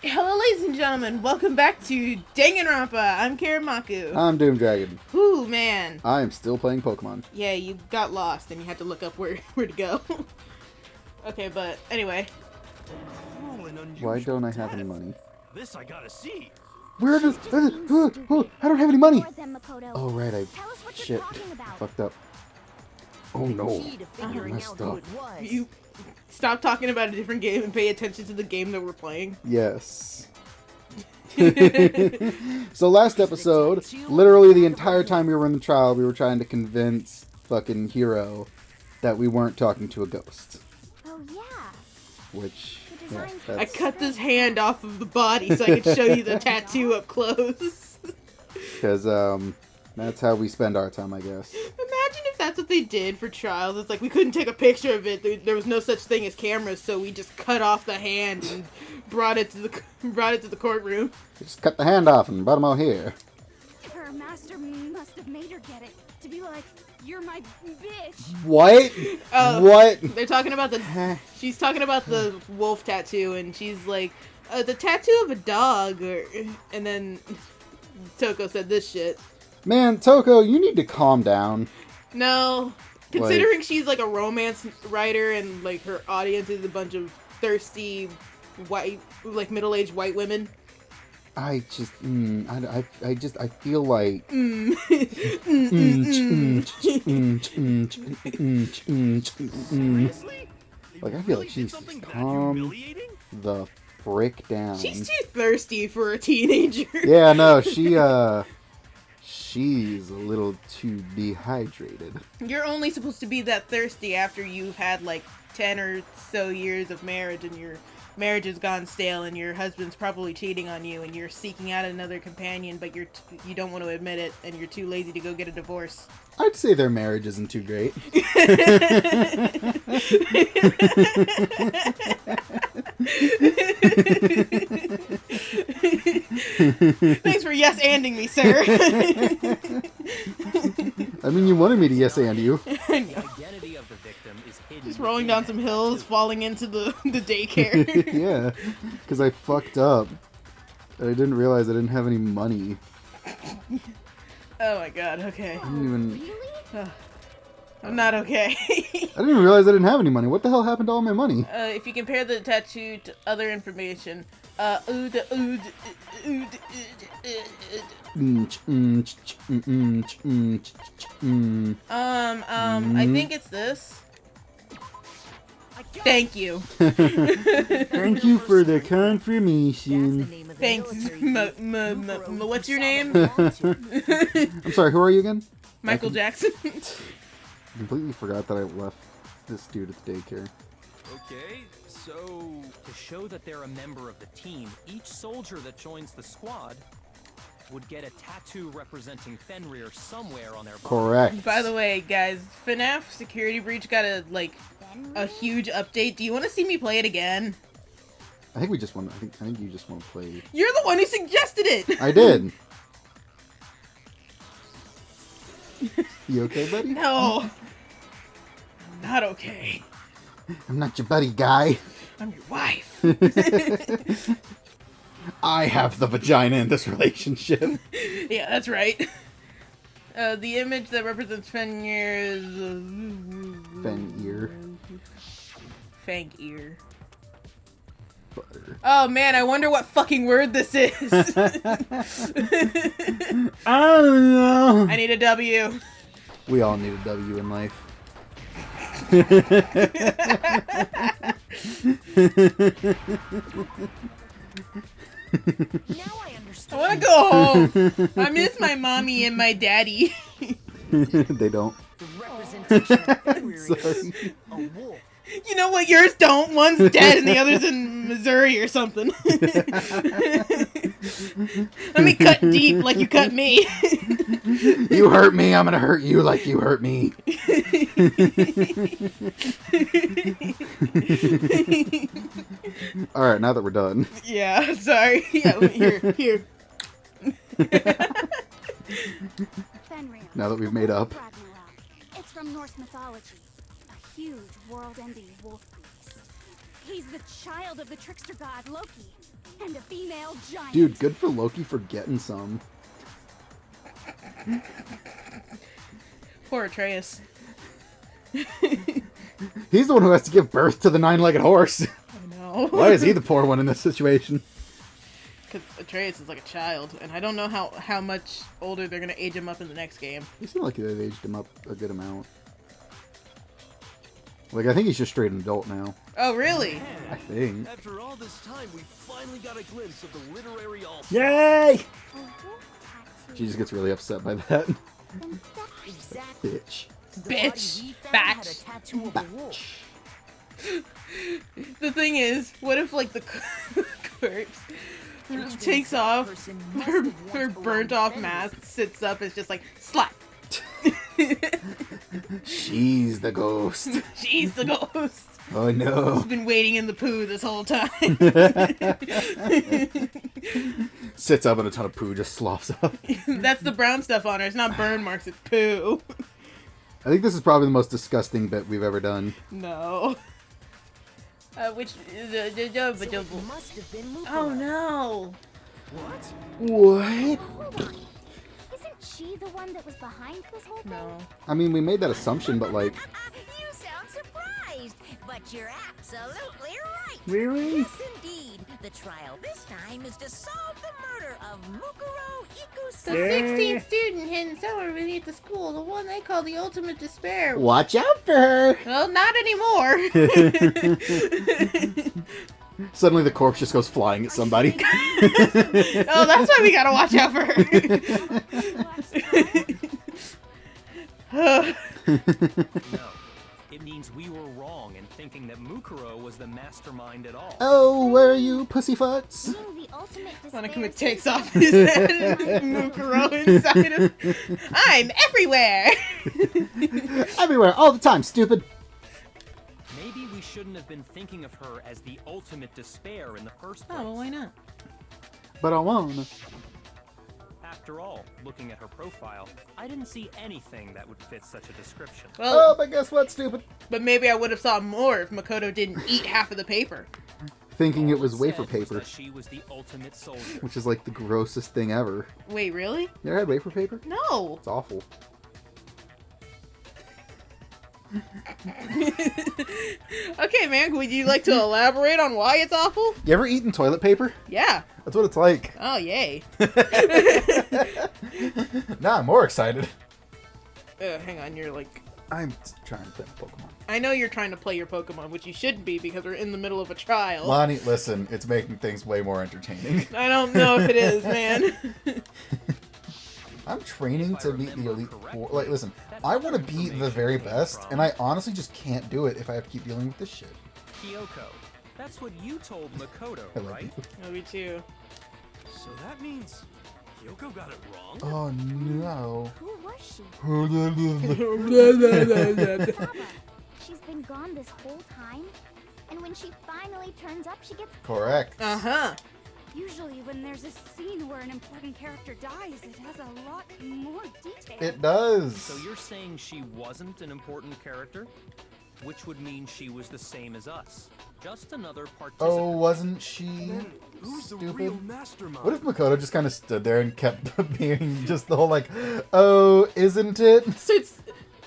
Hello, ladies and gentlemen. Welcome back to Danganronpa. I'm Karamaku. I'm Doom Dragon. Ooh, man. I am still playing Pokemon. Yeah, you got lost and you had to look up where to go. Okay, but anyway. Why don't I have any money? This I gotta see. Where does... I don't have any money! Oh, right, Shit. Fucked up. Oh, no. I messed up. You stop talking about a different game and pay attention to the game that we're playing. Yes. So last episode, literally the entire time we were in the trial, we were trying to convince fucking Hero that we weren't talking to a ghost. Oh, yeah. Which... Yeah, I cut this hand off of the body so I could show you the tattoo up close. Because, that's how we spend our time, I guess. Imagine if that's what they did for trials. It's like we couldn't take a picture of it. There was no such thing as cameras, so we just cut off the hand and brought it to the courtroom. Just cut the hand off and brought him out here. Her master must have made her get it to be like, "You're my bitch." What? What? They're talking about she's talking about the wolf tattoo, and she's like, the tattoo of a dog, and then Toko said this shit. Man, Toko, you need to calm down. No, considering she's like a romance writer and like her audience is a bunch of thirsty white, like middle-aged white women. I feel like... Like, I feel like she's just calm the frick down. She's too thirsty for a teenager. Yeah, no, she's a little too dehydrated. You're only supposed to be that thirsty after you've had like 10 or so years of marriage and your marriage has gone stale and your husband's probably cheating on you and you're seeking out another companion, but you don't want to admit it and you're too lazy to go get a divorce. I'd say their marriage isn't too great. Thanks for yes-anding me, sir. I mean, you wanted me to yes-and you. Just rolling down some hills, falling into the daycare. Yeah, because I fucked up. I didn't realize I didn't have any money. Oh my god, okay. I didn't even... I'm not okay. I didn't even realize I didn't have any money. What the hell happened to all my money? If you compare the tattoo to other information, I think it's this. Thank you. Thank you for the confirmation. Thanks. What's your name? I'm sorry, who are you again? Michael Jackson. I completely forgot that I left this dude at the daycare. Okay, so to show that they're a member of the team, each soldier that joins the squad would get a tattoo representing Fenrir somewhere on their body. Correct. By the way, guys, FNAF Security Breach got a huge update. Do you want to see me play it again? I think we just want. I think you just want to play. You're the one who suggested it. I did. You okay, buddy? No. I'm not okay. I'm not your buddy, guy. I'm your wife. I have the vagina in this relationship. Yeah, that's right. The image that represents Fenrir is... Fenrir. Fang-ear. Butter. Oh man, I wonder what fucking word this is. I don't know. I need a W. We all need a W in life. Now I understand. I want to go home. I miss my mommy and my daddy. They don't. The representation of Fenrir is Sorry. a wolf. You know what? Yours don't. One's dead and the other's in Missouri or something. Let me cut deep like you cut me. You hurt me, I'm gonna hurt you like you hurt me. Alright, now that we're done. Yeah, sorry. Yeah, here. Fenrir. Now that we've made up. Ragnarok. It's from Norse mythology. A huge world-ending wolf beast. He's the child of the trickster god Loki, and a Battle giant. Dude, good for Loki for getting some. Poor Atreus. He's the one who has to give birth to the 9-legged horse. I know. Why is he the poor one in this situation? Because Atreus is like a child, and I don't know how much older they're gonna age him up in the next game. He seemed like they've aged him up a good amount. Like, I think he's just straight an adult now. Oh, really? I think. After all this time, we finally got a glimpse of the literary all. Yay! A wolf tattoo. She just gets really upset by that. Exactly. Bitch. Bitch. Batch. Batch. The thing is, what if, like, the corpse takes off her burnt off mask, sits up, and is just like, slap. She's the ghost. She's the ghost. Oh no. She's been waiting in the poo this whole time. Sits up and a ton of poo just sloughs up. That's the brown stuff on her. It's not burn marks, it's poo. I think this is probably the most disgusting bit we've ever done. No. Which Must have been Mukuro. oh no. What? Isn't she the one that was behind this whole thing? No. I mean, we made that assumption, but like... You sound surprised, but you're absolutely right. Really? Yes, indeed. The trial this time is to solve the murder of Mukuro The Ikusa. 16th student hidden somewhere beneath the school, the one they call the ultimate despair. Watch out for her! Well, not anymore. Suddenly the corpse just goes flying at somebody. Oh, that's why we gotta watch out for her. No, it means we were wrong in thinking that Mukuro was the mastermind at all. Oh, where are you, pussyfoots? Being the ultimate Monica despair takes seems off his head, Mukuro inside him. I'm everywhere. Everywhere, all the time, stupid. Maybe we shouldn't have been thinking of her as the ultimate despair in the first place. Oh, well, why not? But I wanna. After all, looking at her profile, I didn't see anything that would fit such a description. Well, Oh, but guess what, stupid? but maybe I would have saw more if Makoto didn't eat half of the paper. Thinking it All was it wafer said was paper, that she was the ultimate soldier. which is like the grossest thing ever. Wait, really? You ever had wafer paper? No. It's awful. Okay, man, would you like to elaborate on why it's awful? You ever eaten toilet paper? Yeah. That's what it's like. Oh, yay. Now I'm more excited. Hang on, you're like... I'm trying to play my Pokemon. I know you're trying to play your Pokemon, which you shouldn't be because we're in the middle of a trial. Lonnie, listen, it's making things way more entertaining. I don't know if it is, man. I'm training to beat the Elite Four. Like, listen, I want to be the very best, and I honestly just can't do it if I have to keep dealing with this shit. Kyoko, that's what you told Makoto, I love right? you. Me too. So that means Kyoko got it wrong? Oh no. Who was she? Saba. She's been gone this whole time, and when she finally turns up, she gets Correct. Uh-huh. Usually when there's a scene where an important character dies, it has a lot more detail. It does. So you're saying she wasn't an important character? Which would mean she was the same as us. Just another participant. Oh, wasn't she Then who's the stupid? real mastermind? What if Makoto just kind of stood there and kept being just the whole like, oh, isn't it? So it's...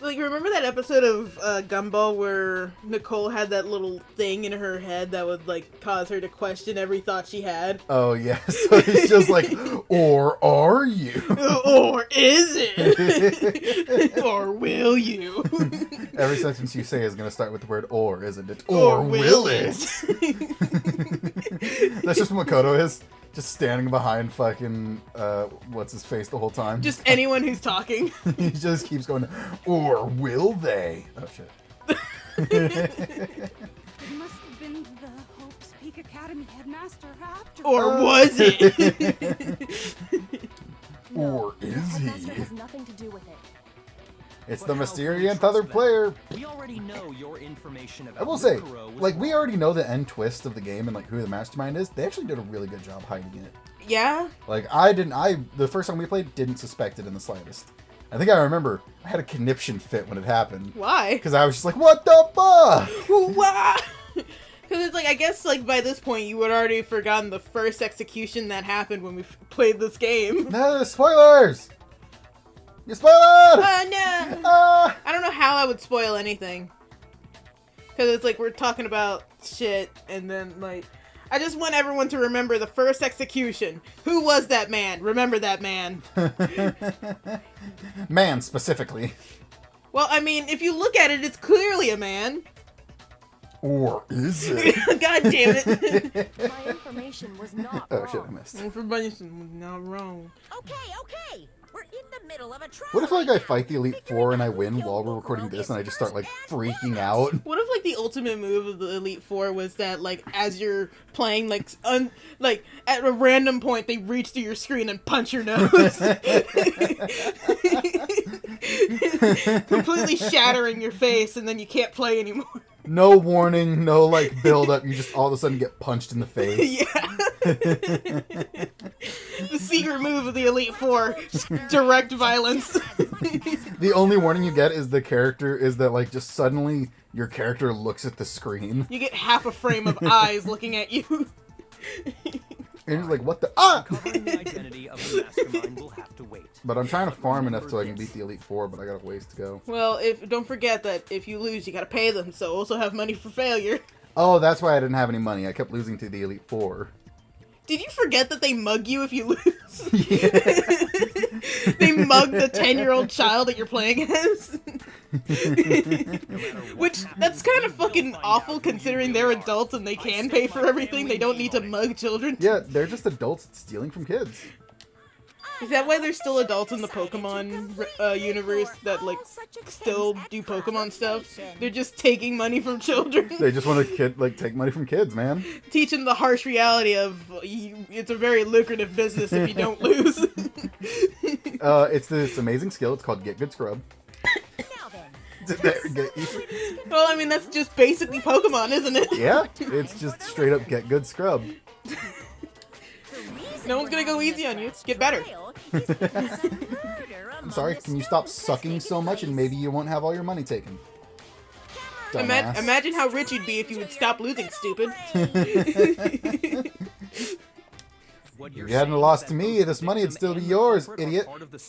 Like, remember that episode of Gumball where Nicole had that little thing in her head that would, like, cause her to question every thought she had? Oh, yeah. So he's just like, or are you? Or is it? Or will you? Every sentence you say is going to start with the word or, isn't it? Or will That's just what Makoto is. Just standing behind fucking, what's his face the whole time. Just anyone who's talking. He just keeps going, or will they? Oh, shit. It must have been the Hope's Peak Academy headmaster after Or was it? Or is Headmaster he? has nothing to do with it. It's But the how Mysterious can we other trust player. that? We already know your information about I will say, Mukuro was like, we wrong. already know the end twist of the game and, like, who the mastermind is. They actually did a really good job hiding it. Yeah? Like, the first time we played, didn't suspect it in the slightest. I think I remember I had a conniption fit when it happened. Why? Because I was just like, what the fuck? Why? Because it's like, I guess, like, by this point, you would already forgotten the first execution that happened when we played this game. No, spoilers! You spoiled! Oh, no! Ah! I don't know how I would spoil anything. Because it's like, we're talking about shit, and then, like, I just want everyone to remember the first execution. Who was that man? Remember that man. Man, specifically. Well, I mean, if you look at it, it's clearly a man. Or is it? God damn it. My information was not Oh wrong. shit, I missed. Information was not wrong. Okay. We're in the middle of a trial. What if, like, I here. fight the Elite Four and I win while we're recording this and I just start, like, freaking out? What if, like, the ultimate move of the Elite Four was that, like, as you're playing, like, at a random point, they reach through your screen and punch your nose? Completely shattering your face, and then you can't play anymore. No warning, no, like, build up. You just all of a sudden get punched in the face. Yeah. The secret move of the Elite Four, direct violence. The only warning you get is that, like, just suddenly your character looks at the screen. You get half a frame of eyes looking at you. And you're like, what the? Ah! Covering the identity of the mastermind will have to wait. But I'm trying to farm enough so I can beat the Elite Four, but I got a ways to go. Well, don't forget that if you lose, you gotta pay them, so also have money for failure. Oh, that's why I didn't have any money. I kept losing to the Elite Four. Did you forget that they mug you if you lose? Yeah. They mug the 10-year-old child that you're playing as? Which, that's kind of fucking awful considering they're adults and they can pay for everything. They don't need to mug children. Yeah, they're just adults stealing from kids. Is that why there's still adults in the Pokemon universe that, like, still do Pokemon stuff? They're just taking money from children. They just want to take money from kids, man. Teaching the harsh reality of it's a very lucrative business if you don't lose. It's this amazing skill. It's called Get Good Scrub. Well, I mean, that's just basically Pokemon, isn't it? Yeah, it's just straight up Get Good Scrub. No one's gonna go easy on you. Get better. I'm sorry, can you stop sucking so much and maybe you won't have all your money taken? Dumbass. Imagine how rich you'd be if you would stop losing, stupid. If you hadn't lost to me, this money would still be yours, idiot.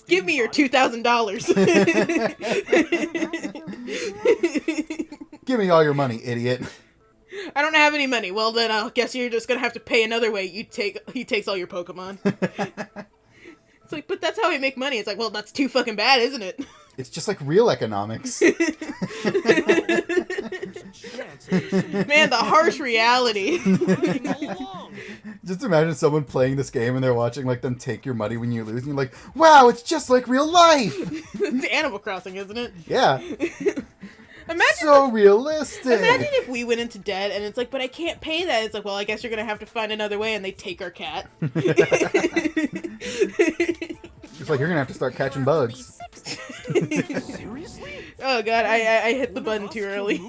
Give me your $2,000. Give me all your money, idiot. I don't have any money. Well, then I guess you're just gonna have to pay another way. He takes all your Pokemon. It's like, but that's how we make money. It's like, well, that's too fucking bad, isn't it? It's just like real economics. Man, the harsh reality. Just imagine someone playing this game and they're watching like them take your money when you lose, and you're like, "Wow, it's just like real life." It's Animal Crossing, isn't it? Yeah. Imagine So realistic. Imagine if we went into debt and it's like, but I can't pay that. It's like, well, I guess you're gonna have to find another way, and they take our cat. It's like you're gonna have to start catching bugs. Seriously? Oh god, I hit the button too early.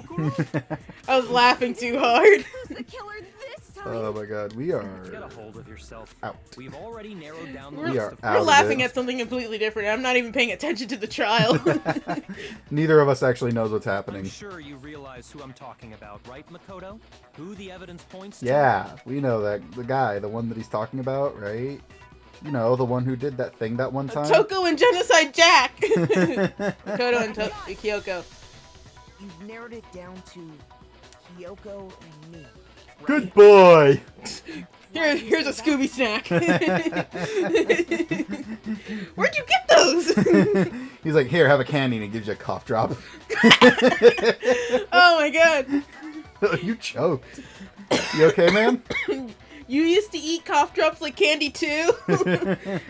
I was laughing too hard. Who's the killer this time? Oh my god, we Get a are hold of yourself. out. We've already narrowed down the We list are of out We're of laughing it. at something completely different. I'm not even paying attention to the trial. Neither of us actually knows what's happening. I'm sure you realize who I'm talking about, right, Makoto? Who the evidence points to? Yeah, we know that the guy, the one that he's talking about, right? You know, the one who did that thing that one time. Toko and Genocide Jack. Makoto and Kyoko. You've narrowed it down to Kyoko and me. Good boy. Here's a Scooby snack. Where'd you get those? He's like, here, have a candy, and he gives you a cough drop. Oh my god. You choked. You okay, man? You used to eat cough drops like candy too?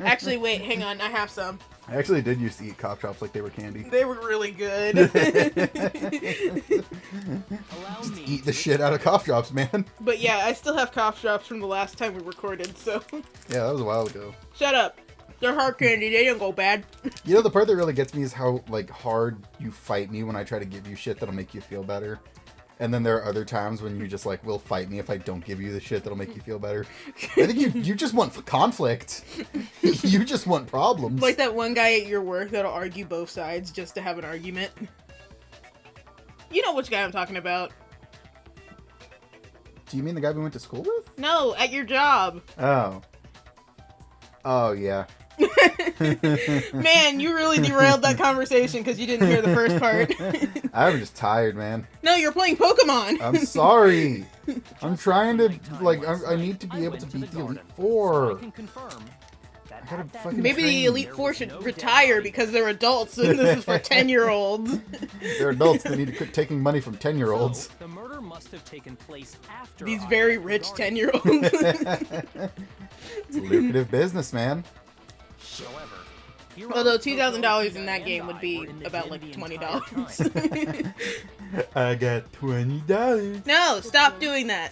Actually, wait, hang on. I have some. I actually did used to eat cough drops like they were candy. They were really good. Allow me Eat the shit out of cough drops, man. But yeah, I still have cough drops from the last time we recorded, so. Yeah, that was a while ago. Shut up. They're hard candy. They don't go bad. You know, the part that really gets me is how, like, hard you fight me when I try to give you shit that'll make you feel better. And then there are other times when you just, like, will fight me if I don't give you the shit that'll make you feel better. I think you just want conflict. You just want problems. Like that one guy at your work that'll argue both sides just to have an argument. You know which guy I'm talking about. Do you mean the guy we went to school with? No, at your job. Oh. Oh, yeah. Man, you really derailed that conversation because you didn't hear the first part. I'm just tired, man. No, you're playing Pokemon. I'm sorry. I'm trying to, like, I need to be able to beat the Elite Four. I can confirm that I gotta at that fucking Maybe the train. Elite Four should retire because they're adults and this is for 10-year-olds. They're adults. They need to quit taking money from 10-year-olds. So, the murder must have taken place after These I very left rich the garden. 10-year-olds. It's a lucrative business, man. However, Hero, Although Toko, $2,000 in that and game I would be were in the about den like the $20. entire time. I got $20. No, stop doing that.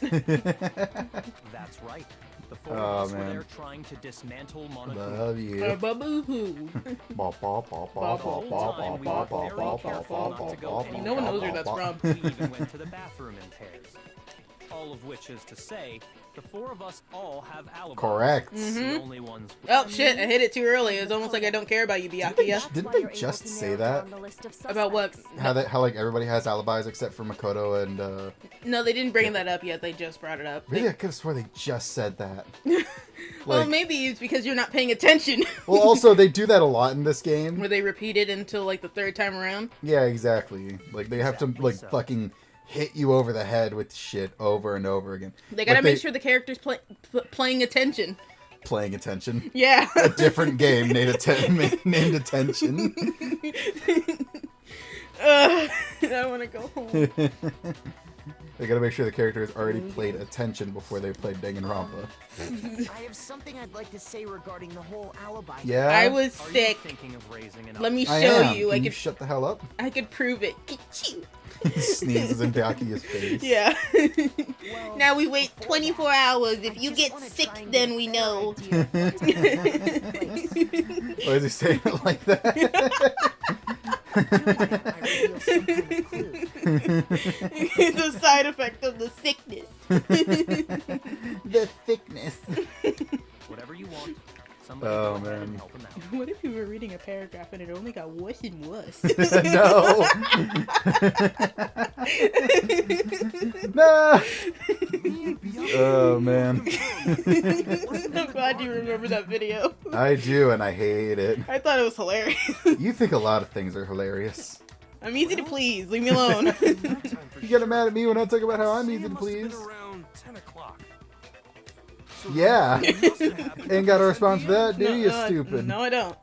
That's right. The four Oh, of us were man. there trying to dismantle Monokuma. Love you. Boo-hoo. Ba, ba, ba, ba, The whole time we ba, were ba, very ba, careful ba, not to ba, go ba, anywhere. No one knows where that's ba, from. We even went to the bathroom in pairs. All of which is to say, the four of us all have alibis. Correct. The only ones. Oh shit, I hit it too early. It's almost like I don't care about you, Byakuya. Didn't they just say that? About what? How like everybody has alibis except for Makoto and No, they didn't bring that up yet. They just brought it up. really I could have swore they just said that. Well, Like, maybe it's because you're not paying attention. well, also they do that a lot in this game. Where they repeat it until like the third time around. Yeah, exactly. Like they have to like fucking hit you over the head with shit over and over again. They gotta Like, make sure the character's playing attention. Playing attention. Yeah. A different game named Attention. I want to go home. They gotta make sure the character has already played Attention before they played Danganronpa. I have something I'd like to say regarding the whole alibi. Yeah? I was Are you sick. thinking of raising an Let me I show am. you. Can I you could. shut the hell up? I could prove it. Achoo. He sneezes in Byakuya's face. Yeah. Well, Now we wait before 24 that, hours. I If you just get wanna sick, try and then get a we fair know. idea of what's taking place. Why is he saying it like that? I reveal some kind of clue. It's a side effect of the sickness. The thickness. Whatever you want. Somebody Oh, go ahead and man. help him out. What if you were reading a paragraph and it only got worse and worse? No. No. Oh man. I'm glad you remember that video. I do, and I hate it. I thought it was hilarious. You think a lot of things are hilarious. I'm easy to please. Leave me alone. You get mad at me when I talk about how I'm easy to Must have been please. around 10 o'clock. So Yeah. that must have happened Ain't got a at response for that, do No, you, no, stupid? No, I don't.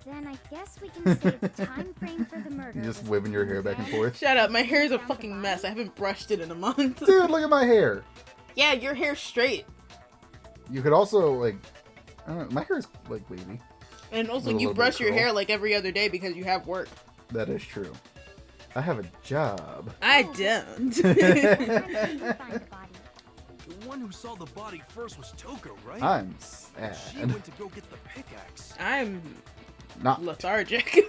Then I guess we can say the time frame for the murder. You just was whipping your hair back and forth. Shut up. My hair's a fucking mess. I haven't brushed it in a month. Dude, look at my hair. Yeah, your hair's straight. You could also, like, I don't know, my hair is, like, wavy. And also, With a you little bit brush of your curl. hair like every other day because you have work. That is true. I have a job. I don't. What time did you find the body? The one who saw the body first was Toko, right? I'm She sad. went to go get the pickaxe. I'm Not. lethargic.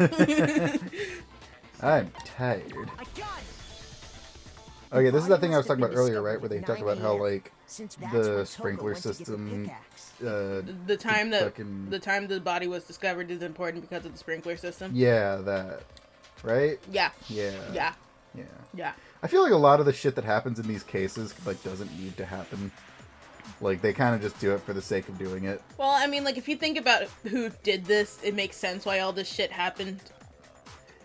I'm tired. I got it. Okay, this is The that thing I was body talking about must have earlier, been right? Where they discovered talked about at how, 9 like, Since that's the when Toko sprinkler went to get the system, pickaxe. the time that fucking- the time the body was discovered is important because of the sprinkler system. yeah, that, right? Yeah. Yeah. Yeah. Yeah. Yeah. I feel like a lot of the shit that happens in these cases, like, doesn't need to happen. Like, they kind of just do it for the sake of doing it. Well, I mean, like, if you think about who did this, it makes sense why all this shit happened.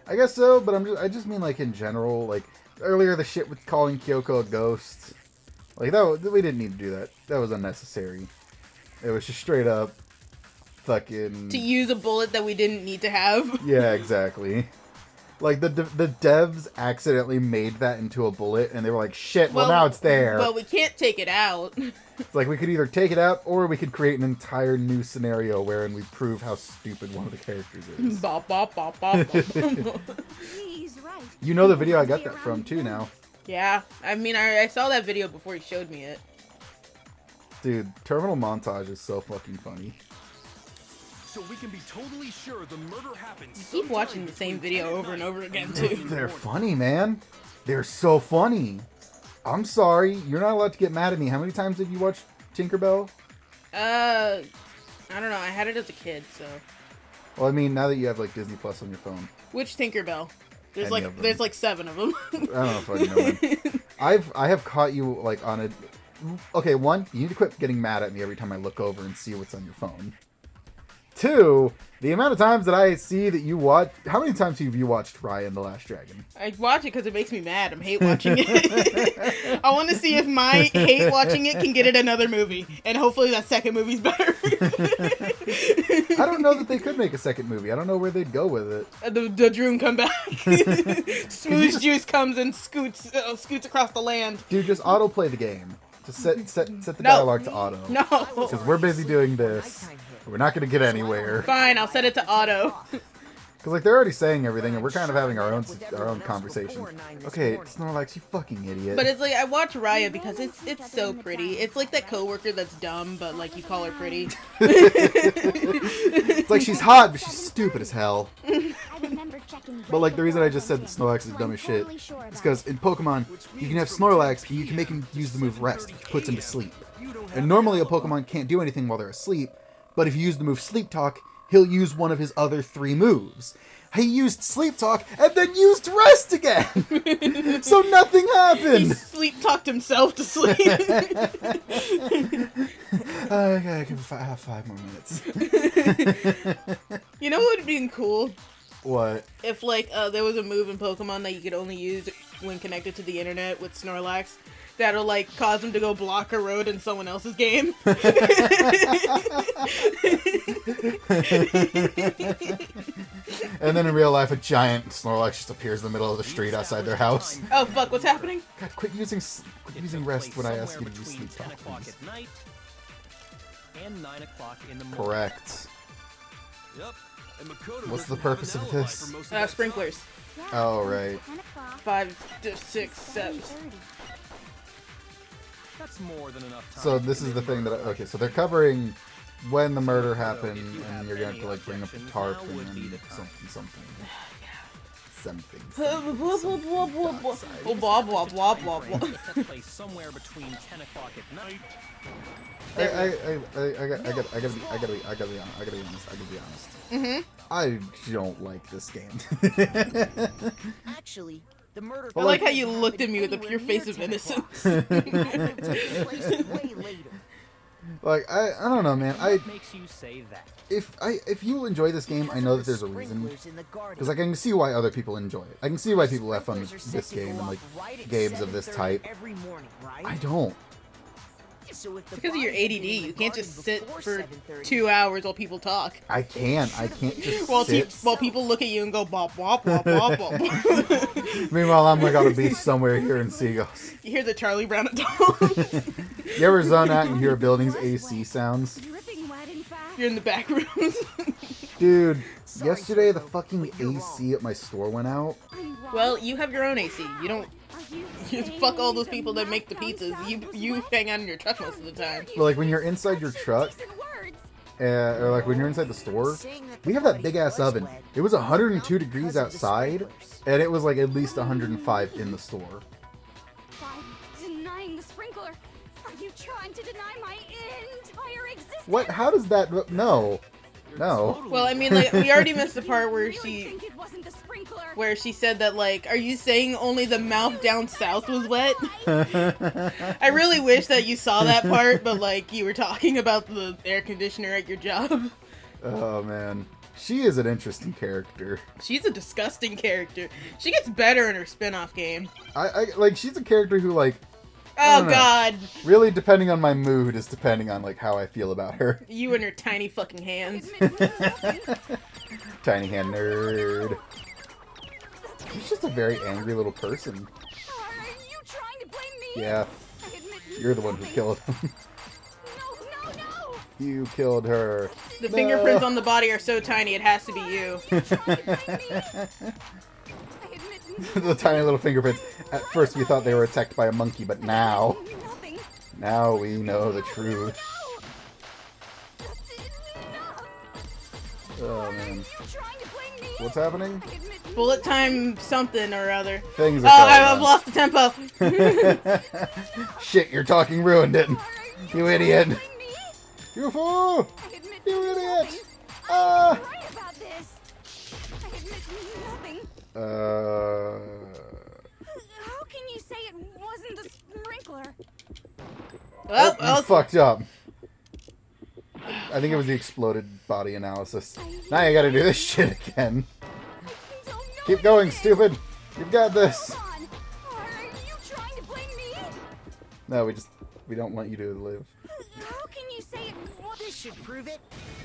I guess so, but I just mean, like, in general, like, earlier the shit with calling Kyoko a ghost. Like, we didn't need to do that. That was unnecessary. It was just straight up fucking... To use a bullet that we didn't need to have. Yeah, exactly. Like, the devs accidentally made that into a bullet, and they were like, shit, well now it's there. Well, we can't take it out. It's like, we could either take it out, or we could create an entire new scenario wherein we prove how stupid one of the characters is. Bop, bop, bop, bop, bop. He's right. You know the video I got that from, too, now. Yeah, I mean, I saw that video before he showed me it. Dude, Terminal Montage is so fucking funny. So we can be totally sure the murder happened. You keep watching the same video over and over again, too. They're funny, man. They're so funny. I'm sorry, you're not allowed to get mad at me. How many times did you watch Tinkerbell? I don't know. I had it as a kid, so. Well, I mean, now that you have, like, Disney Plus on your phone. Which Tinkerbell? Any of them. There's like 7 of them. I don't know if I know them. I have caught you, like, on a... Okay, one, you need to quit getting mad at me every time I look over and see what's on your phone. Two, the amount of times that I see that you watch... How many times have you watched Raya and the Last Dragon? I watch it because it makes me mad. I'm hate watching it. I want to see if my hate watching it can get it another movie. And hopefully that second movie's better. I don't know that they could make a second movie. I don't know where they'd go with it. The Droon come back. Smooth Juice comes and scoots across the land. Dude, just autoplay the game. Just set the No. dialogue to auto. No. Because we're busy doing this. We're not going to get anywhere. Fine, I'll set it to auto. Because like they're already saying everything, and we're kind of having our own conversation. Okay, Snorlax, you fucking idiot. But it's like, I watch Raya because it's so pretty. It's like that coworker that's dumb, but like you call her pretty. It's like she's hot, but she's stupid as hell. I remember checking. But like the reason I just said that Snorlax is dumb as shit is because in Pokemon, you can have Snorlax, and you can make him use the move Rest, which puts him to sleep. And normally a Pokemon can't do anything while they're asleep, but if you use the move Sleep Talk, he'll use one of his other 3 moves. He used Sleep Talk and then used Rest again! So nothing He happened! sleep talked himself to sleep. Okay, I can have 5 more minutes. You know what would have been cool? What? If like there was a move in Pokemon that you could only use when connected to the internet with Snorlax, that'll like cause him to go block a road in someone else's game. And then in real life, a giant Snorlax just appears in the middle of the street outside their house. Oh fuck, what's happening? God, quit using Rest when I ask you to use between Sleep 10 Talk, o'clock please. at night and 9 o'clock in the morning. Correct. Yep. And Makoto What's the doesn't have purpose an of alibi this? for most of that Sprinklers. Oh, right. 10 o'clock. 5 to 6 steps. 7:30. That's more than enough time. So to this is the commit thing that murder. okay, so they're covering when the murder happened, If you and have you're gonna have any to like bring up the objections, tarp now and would be then the time. something. Something. Oh, blah blah blah blah blah. It took place somewhere between 10 o'clock at night. I gotta be honest. Mm-hmm. I don't like this game. Actually, the murder. I like how you looked at me with a pure face of innocence. Like I don't know, man. What makes you say that? If you enjoy this game, I know that there's a reason. Because like, I can see why other people enjoy it. I can see why people have fun with this game and like games of this type. I don't. Because of your ADD, you can't just sit for 2 hours while people talk. I can't just While sit. while people look at you and go bop bop bop bop bop. Meanwhile, I'm like on a beach somewhere hearing seagulls. You hear the Charlie Brown at dawn. You ever zone out and hear a building's AC sounds? Dripping wet, in fact. You're in the back rooms. Dude, yesterday the fucking AC at my store went out. Are you wrong? Well, you have your own AC. You don't. Are you You saying fuck all those the people that make the map down pizzas. south was You wet? hang out in your truck most of the time. But like when you're inside your truck, Decent words. or like when you're inside the store, we have that big ass oven. It was 102 degrees outside, and it was like at least 105 in the store. By denying the sprinkler, are you trying to deny my entire existence? What? How does that? No, no. Well, I mean, like we already missed the part where You really she think it wasn't the sprinkler? where she said that like, are you saying only the mouth down south was wet? I really wish that you saw that part, but like you were talking about the air conditioner at your job. Oh man, she is an interesting character. She's a disgusting character. She gets better in her spin-off game. I like she's a character who like Oh don't know. god. really depending on my mood is depending on like how I feel about her. You and your tiny fucking hands. Tiny hand nerd. She's just a very angry little person. Are you trying to blame me? Yeah, I admit you're the one who nothing. killed him. No, no, no! You killed her. The No. fingerprints on the body are so tiny it has to be you. You're trying to blame me. I admit The tiny little fingerprints. At first we thought they were attacked by a monkey, but now nothing. we know the truth. That's enough. Oh man. You trying to blame me? What's happening? I admit Bullet time something or other. Things Oh, are I've going lost the tempo. on. Shit, your talking ruined it. You idiot. blame me. You fool! I admit You nothing. idiot! Ah! You're right about this. I admit nothing. Uh. How can you say it wasn't the sprinkler? Well, You fucked up. I think it was the exploded body analysis. Now you gotta do this shit again. Keep going, stupid. You've got this. Come on. Are you trying to blame me? No, we don't want you to live. How can you say it? This should prove it.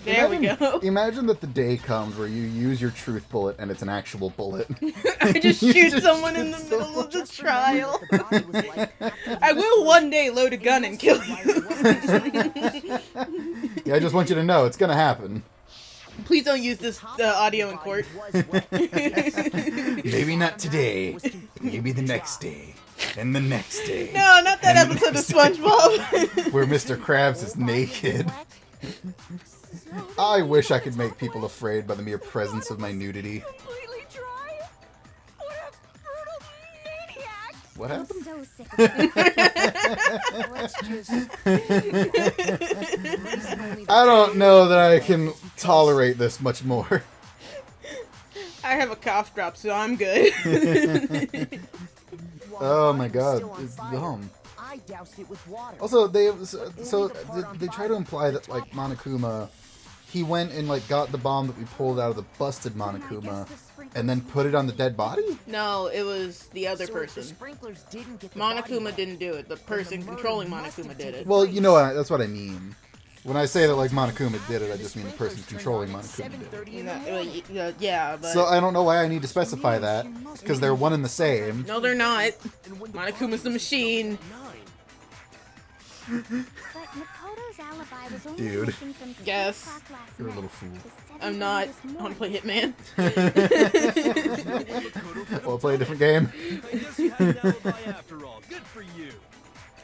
there we go. Imagine that the day comes where you use your truth bullet and it's an actual bullet. I just You shoot just someone in shoot the middle of the Just remember trial. what the body was like after I the will one day load a gun and kill you. Yeah, I just want you to know it's gonna happen. Please don't use this audio in court. Maybe not today. Maybe the next day. And the next day. No, not that And the episode of next SpongeBob. Where Mr. Krabs is naked. I wish I could make people afraid by the mere presence of my nudity. Completely dry. What a brutal maniac. What I'm happened? so sick of it. Let's just. I don't know that I can tolerate this much more. I have a cough drop, so I'm good. Oh my god, it's dumb. I doused it with water. Also, they try to imply that like Monokuma, he went and like got the bomb that we pulled out of the busted Monokuma, and then put it on the dead body. No, it was the other So if the person. sprinklers didn't get the body Monokuma wet, didn't do it. The person controlling Monokuma did it. Well, you know that's what I mean. When I say that like Monokuma did it, I just mean the person controlling Monokuma did it. Yeah, but So I don't know why I need to specify that, because they're one and the same. no, they're not. Monokuma's the machine. But Makoto's alibi was only Dude. missing from 3 Yes. o'clock last You're a night little fool. to 7 I'm not. this I want to morning. play Hitman. We'll play a different game. I guess you had an alibi after all. Good for you.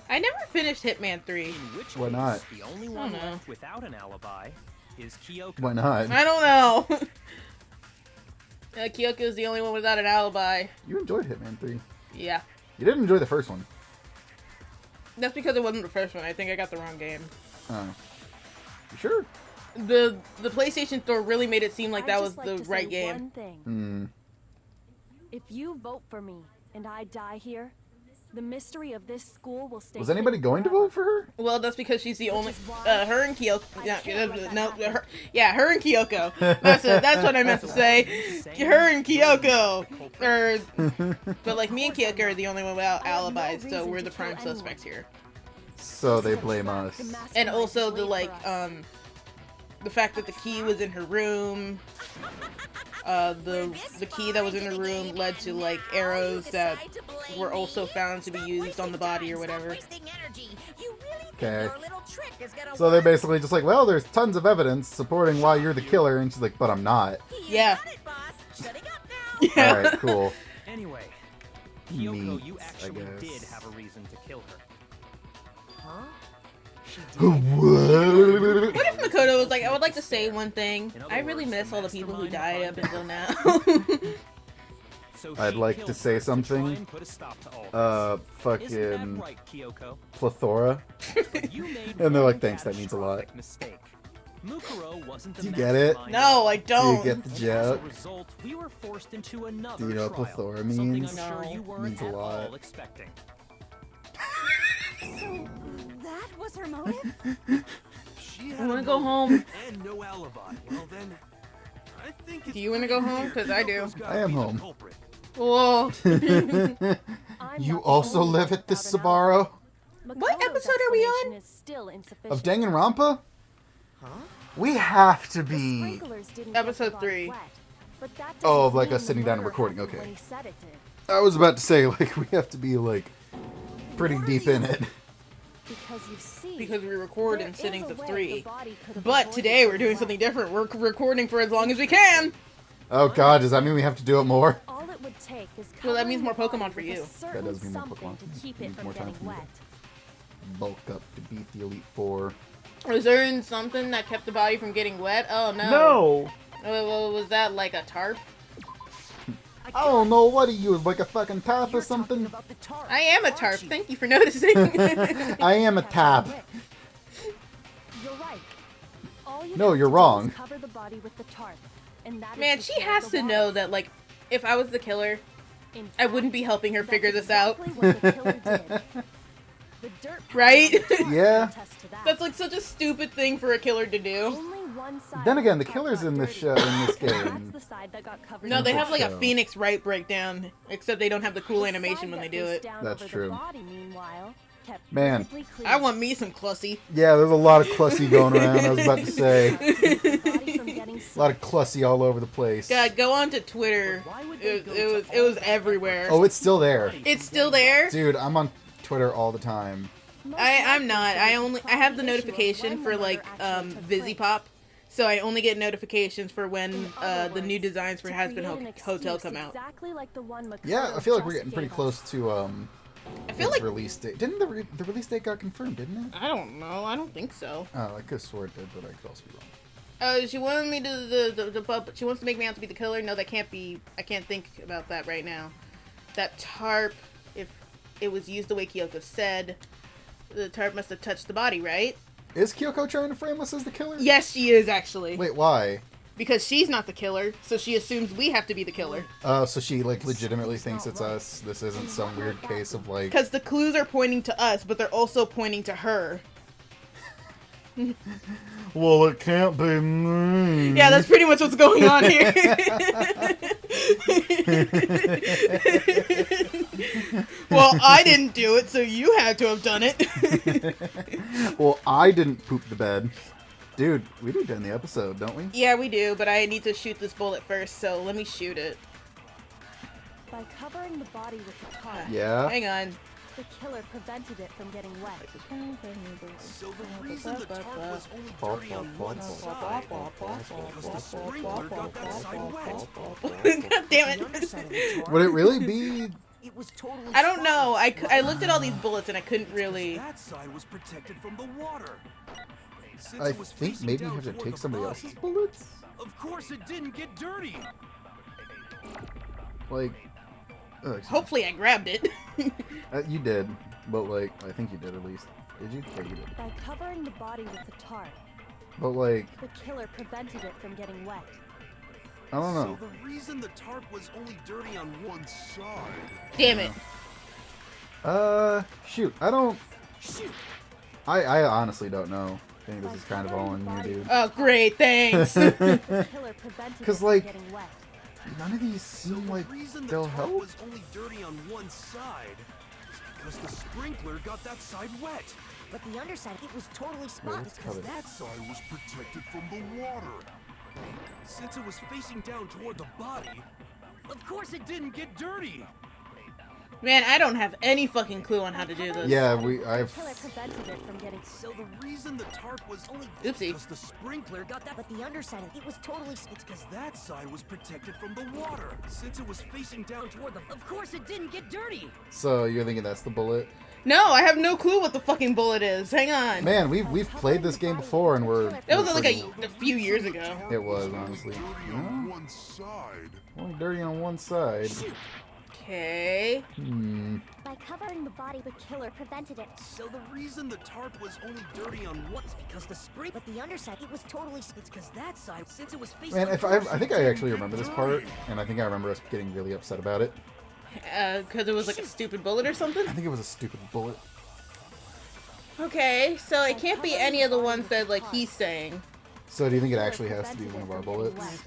I never finished Hitman 3. In which Why case, not? the only one know. left without an alibi is Kyoko. Why not? I don't know. Kyoko is the only one without an alibi. You enjoyed Hitman 3. Yeah. You didn't enjoy the first one. That's because it wasn't the first one. I think I got the wrong game. Oh. You sure? The PlayStation Store really made it seem like that I'd was just like the to right say game. one thing. Hmm. If you vote for me and I die here, the mystery of this school will stay. Was anybody going to vote for her? Well, that's because she's the only. is why Her and Kyoko. I can't let No, that happen. her and Kyoko. That's what I meant to say. Her and Kyoko. But like me and Kyoko are the only one without I have no alibis, so reason we're to the prime kill anyone. suspects here. So they blame us. And also the the fact that the key was in her room. The key that was in her room led to like arrows that were also found to be used on the body or whatever. Okay. So they're basically just like, well, there's tons of evidence supporting why you're the killer, and she's like, but I'm not. Yeah. All right, cool. Anyway, Kyoko, you Meat, I actually guess. did have a reason to kill her. Huh? She did. What? What if Makoto was like, I would like to say one thing. In other I really words, miss the all the people who mastermind died up behind until now. So I'd she like killed to say her try something. and put a stop to all this. Isn't that Fucking right, Kyoko? plethora. But you made And they're like, one "Thanks, that means a lot." catastrophic mistake. Mukuro wasn't the Do you get it? mastermind No, I at all. Do you don't. get the As a joke? result, we were forced into another Do you know what trial, plethora something means? I'm sure No. you weren't Means a at lot. all expecting. So that was her motive? She had I want a to go motive home. and no alibi. Well then, I think it's Do you wanna go pretty home? clear 'Cause I do. Kyoko's gotta I am be the home. culprit. Whoa. I'm You not the also only live one at this without an alibi. Sabaro What Makoto's episode are we on? explanation is still insufficient. of Danganronpa? Huh? We have to The be. sprinklers didn't get the Episode body 3. wet, but that Oh, doesn't of like mean us the sitting down and murder recording, happened okay. when he said it did. I was about to say, like, we have to be, like, pretty deep in it. Because you see, Because we record there in is sittings a of way 3. the body could have But avoided today we're being doing wet. something different. We're recording for as long as we can. Oh god, does that mean we have to do it more? All it would take is Well, that covering mean more the body Pokemon for with a you. certain That does mean more something Pokemon. to keep Needs it from more time getting for me to- wet. Bulk up to beat the Elite Four. Was there something that kept the body from getting wet? Oh no. Well, was that like a tarp? I don't know, what are you, like a fucking tap You're or something? talking about the tarp, I am a aren't tarp. you? Thank you for noticing. I am a tap. You're right. All you No, have you're to do wrong. is cover the body with the tarp, and that is Man, to she save has the to water. know that like if I was the killer, In I wouldn't be helping her That's figure this out. exactly what the killer did. The dirt Right? Yeah. That's like such a stupid thing for a killer to do. Only one side Then of again, the tarp killers got in this dirty. show, in this That's game, the side that got covered. No, in they dirt. have like a show. Phoenix Wright breakdown, except they don't have the cool The animation side when they that do faced it. down That's over true. The body, meanwhile, kept Man. perfectly clean. I want me some Clussy. yeah, there's a lot of Clussy going around. I was about to say. The body from getting A lot of Clussy all over the place. God, go on to Twitter. Why would they go It to all was that everywhere. Oh, it's still there. It's still there? Dude, I'm on Twitter all the time. I'm not. I have the notification for like VisiPop, so I only get notifications for when the new designs for Has Been Hotel come out. Exactly like the one Yeah, I feel like we're getting pretty close to I feel its like release date. Didn't the release date got confirmed, didn't it? I don't know. I don't think so. Oh, I could have swore it did, but I could also be wrong. She wanted me to the she wants to make me out to be the killer. No, that can't be. I can't think about that right now. That tarp, if it was used the way Kyoko said, the tarp must have touched the body, right? Is Kyoko trying to frame us as the killer? Yes, she is actually. Wait, why? Because she's not the killer, so she assumes we have to be the killer. Oh, so she like legitimately thinks it's us. This isn't some weird case of like. Because the clues are pointing to us, but they're also pointing to her. Well, it can't be me. Yeah, that's pretty much what's going on here. Well, I didn't do it, so you had to have done it. Well, I didn't poop the bed. Dude, we do that in the episode, don't we? Yeah, we do, but I need to shoot this bullet first, so let me shoot it. By covering the body with the tarp, Yeah. Hang on. the killer prevented it from getting wet. So the reason the tarp was only dirty on one side was the sprinkler got that side wet. God damn The it. underside of the tarp, Would it really be? it was totally I don't know. spotless. I looked at all these bullets and I couldn't really... That side was protected from the water. Since I it was think facing maybe you down have to toward take the somebody body, else's bullets. Of course it didn't get dirty. Like, Hopefully I grabbed it. you did, but like, I think you did at least. Did you? Yeah, you did. By covering the body with the tarp, But like, the killer prevented it from getting wet. I don't know. So the reason the tarp was only dirty on one side. Damn it. Shoot, I don't. Shoot. I honestly don't know. I think this is kind of all on you, dude. Oh, great. Thanks. The killer prevented 'Cause, it from like, getting wet. None of these So seem the like reason the they'll tarp help. was only dirty on one side is because the sprinkler got that side wet. But the underside, it was totally let's spotless. cover it. That side was protected from the water. Since it was facing down toward the body, of course it didn't get dirty. Man, I don't have any fucking clue on how to do this. Yeah, The I've. killer prevented it from getting So the reason the tarp was only Oopsie. because the sprinkler got that. But the underside, it was totally It's because that side was protected from the water. Since it was facing down toward the. Of course it didn't get dirty. So you're thinking that's the bullet? No, I have no clue what the fucking bullet is. Hang on. Man, we've played this game before, and we're. That was we're like pretty- a few years ago. It was honestly. on one side. Only dirty on one side. Okay. By covering the body, the killer prevented it. So the reason the tarp was only dirty on one is because the sprinkler. But the underside, it was totally It's because that side, since it was facing. Man, if I think I actually remember this part, and I think I remember us getting really upset about it. Because it was like a stupid bullet or something? I think it was a stupid bullet. Okay, so it can't be any of the ones that, like, he's saying. So do you think it actually has to be one of our bullets?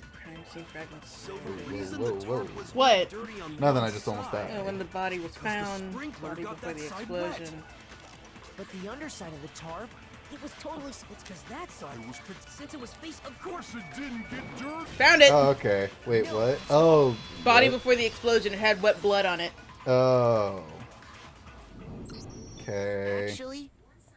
So the reason whoa, the whoa. tarp was What? only dirty on Nothing, one I just almost side. died. When the body was found, sprinkler body got before the that side wet. explosion. But the underside of the tarp, it was totally It's because that side was since it was facing. Of course it didn't get dirty. Found it! Oh, okay. Wait, what? Oh. Body what? before the explosion, it had wet blood on it. Oh. Okay. Actually,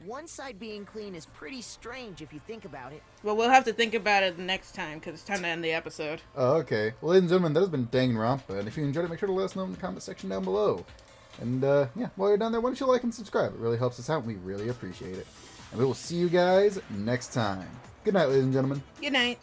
one side being clean is pretty strange if you think about it. Well, we'll have to think about it next time, because it's time to end the episode. Oh, okay. Well, ladies and gentlemen, that has been Danganronpa, and if you enjoyed it, make sure to let us know in the comment section down below. And, yeah, while you're down there, why don't you like and subscribe? It really helps us out, and we really appreciate it. And we will see you guys next time. Good night, ladies and gentlemen. Good night.